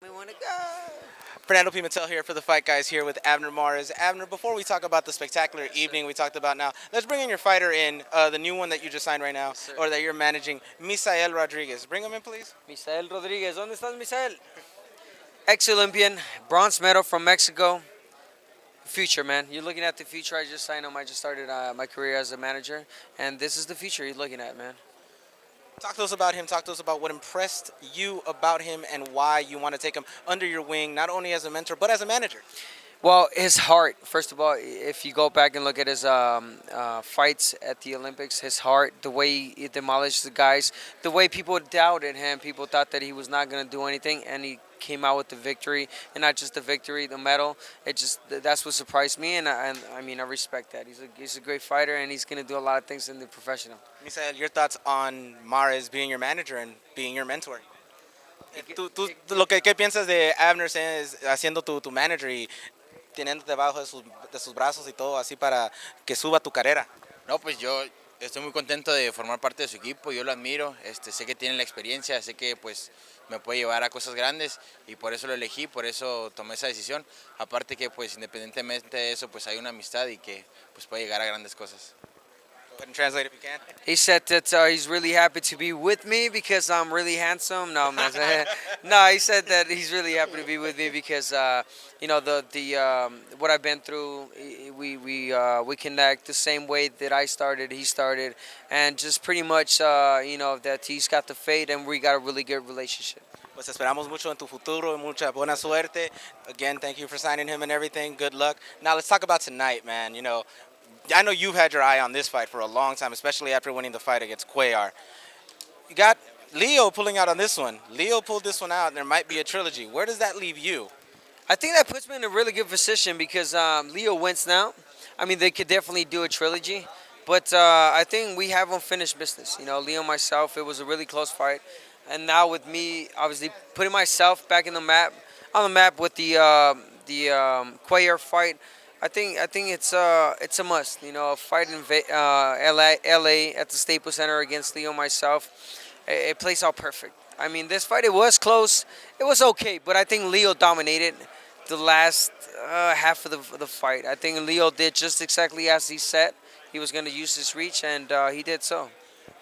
We want to go. Fernando Pimentel here for the Fight Guys here with Abner Mares. Abner, before we talk about the spectacular evening we talked about now, let's bring in your fighter in, the new one that you just signed right now, Yes, sir. or that you're managing, Misael Rodriguez. Bring him in, please. Misael Rodriguez. ¿Dónde estás, Misael? Ex-Olympian, bronze medal from Mexico. Future, man. You're looking at the future. I just signed him. I just started my career as a manager, and this is the future you're looking at, man. Talk to us about him. Talk to us about what impressed you about him and why you want to take him under your wing, not only as a mentor, but as a manager. Well, his heart, first of all, if you go back and look at his fights at the Olympics, his heart, the way he demolished the guys, the way people doubted him, people thought that he was not going to do anything, and he came out with the victory, and not just the victory, the medal. That's what surprised me, and I mean, I respect that. He's a great fighter, and he's going to do a lot of things in the professional. Misael, your thoughts on Mares being your manager and being your mentor? Lo que ¿qué piensas de Abner haciendo tu manager y teniéndote debajo de sus brazos y todo así para que suba tu carrera? No, pues yo estoy muy contento de formar parte de su equipo, yo lo admiro, sé que tiene la experiencia, sé que pues me puede llevar a cosas grandes y por eso lo elegí, por eso tomé esa decisión. Aparte que pues independientemente de eso pues hay una amistad y que pues puede llegar a grandes cosas. Go ahead and translate if you can. He said that he's really happy to be with me because I'm really handsome. No, man. No, he said that he's really happy to be with me because the what I've been through. We connect the same way that I started. He started, and just pretty much that he's got the fate, and we got a really good relationship. Pues esperamos mucho en tu futuro y mucha buena suerte. Again, thank you for signing him and everything. Good luck. Now let's talk about tonight, man. I know you've had your eye on this fight for a long time, especially after winning the fight against Cuellar. You got Leo pulling out on this one. Leo pulled this one out, and there might be a trilogy. Where does that leave you? I think that puts me in a really good position because Leo wins now. I mean, they could definitely do a trilogy, but I think we have unfinished business. Leo and myself, it was a really close fight, and now with me, obviously putting myself back on the map with the Cuellar fight. I think it's a must. A fight in LA at the Staples Center against Leo and myself. It plays out perfect. I mean, this fight, it was close. It was okay, but I think Leo dominated the last half of the fight. I think Leo did just exactly as he said. He was going to use his reach, and he did so.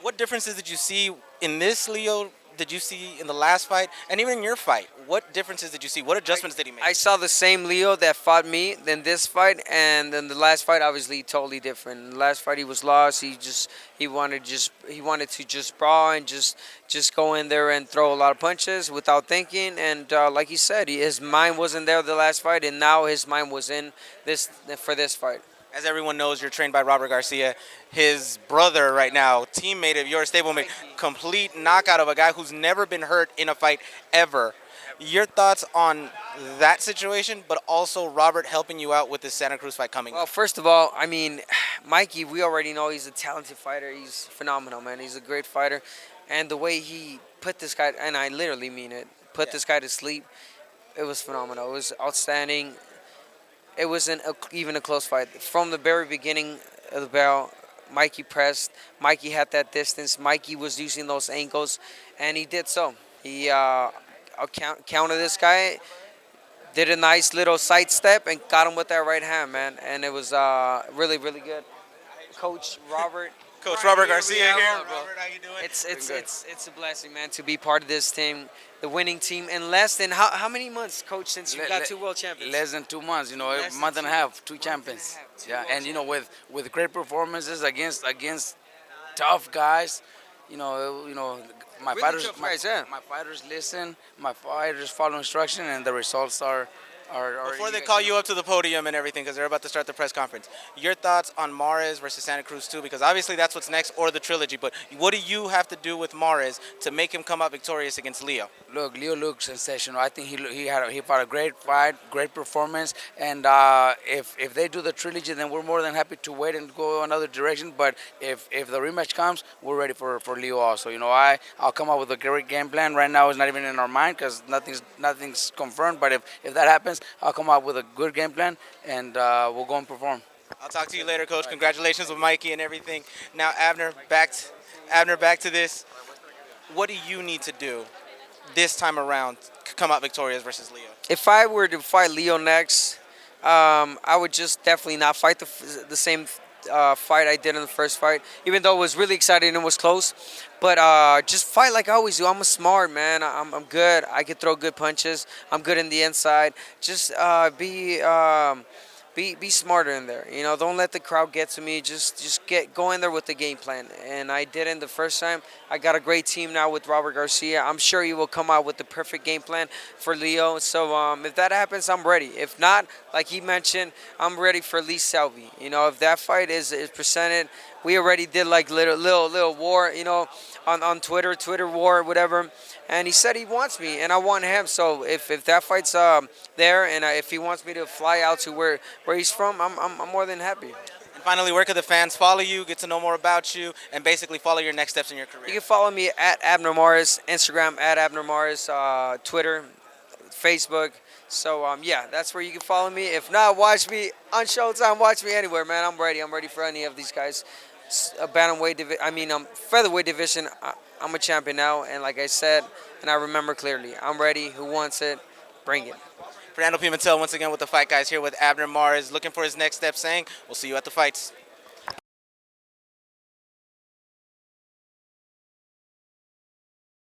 What differences did you see in this Leo? Did you see in the last fight, and even in your fight? What differences did you see? What adjustments did he make? I saw the same Leo that fought me in this fight, and then the last fight, obviously, totally different. In the last fight, he was lost. He wanted to just brawl and just go in there and throw a lot of punches without thinking. And like he said, his mind wasn't there the last fight, and now his mind was in this for this fight. As everyone knows, you're trained by Robert Garcia. His brother right now, teammate of yours, stablemate, complete knockout of a guy who's never been hurt in a fight ever. Your thoughts on that situation, but also Robert helping you out with this Santa Cruz fight coming Well, up? first of all, I mean, Mikey, we already know he's a talented fighter. He's phenomenal, man. He's a great fighter. And the way he put this guy, and I literally mean it, put this guy to sleep, it was phenomenal. It was outstanding. It wasn't even a close fight. From the very beginning of the bell, Mikey pressed. Mikey had that distance. Mikey was using those angles, and he did so. He countered this guy, did a nice little sidestep, and got him with that right hand, man. And it was really, really good. Coach Robert. Coach Robert Garcia here. Robert, Robert, how you doing? It's a blessing, man, to be part of this team, the winning team. In less than how many months, Coach, since you got two world champions? Less than 2 months, Less a than month and a half, two month champions. and a half, two Yeah, world and with great performances against tough guys, my Really fighters, tough guys, yeah. my fighters listen, my fighters follow instruction, and the results are. Before they call you up to the podium and everything, because they're about to start the press conference, your thoughts on Mares versus Santa Cruz too? Because obviously that's what's next, or the trilogy. But what do you have to do with Mares to make him come out victorious against Leo? Look, Leo looks sensational. I think he fought a great fight, great performance, and if they do the trilogy, then we're more than happy to wait and go another direction. But if the rematch comes, we're ready for Leo also. I'll come up with a great game plan. Right now, it's not even in our mind because nothing's confirmed. But if that happens, I'll come up with a good game plan and we'll go and perform. I'll talk to you later, Coach. Congratulations with Mikey and everything. Now, Abner, back to this. What do you need to do this time around? come out victorious versus Leo? If I were to fight Leo next, I would just definitely not fight the same fight I did in the first fight, even though it was really exciting and it was close. But just fight like I always do. I'm a smart man. I'm good. I can throw good punches. I'm good in the inside. Just be smarter in there. You know, don't let the crowd get to me. Just go in there with the game plan. And I didn't the first time. I got a great team now with Robert Garcia. I'm sure he will come out with the perfect game plan for Leo. So if that happens, I'm ready. If not, like he mentioned, I'm ready for Lee Selby. You know, if that fight is presented, we already did like little war. You know, on Twitter war, whatever. And he said he wants me, and I want him. So if that fight's there, and if he wants me to fly out to where he's from, I'm more than happy. And finally, where could the fans follow you, get to know more about you, and basically follow your next steps in your career? You can follow me at Abner Morris, Instagram at Abner Morris, Twitter, Facebook. So yeah, that's where you can follow me. If not, watch me on Showtime. Watch me anywhere, man. I'm ready. I'm ready for any of these guys. Bantamweight division. Featherweight division. I'm a champion now, and like I said, and I remember clearly, I'm ready. Who wants it? Bring it. Fernando Pimentel once again with the Fight Guys here with Abner Mares, looking for his next step, saying we'll see you at the fights.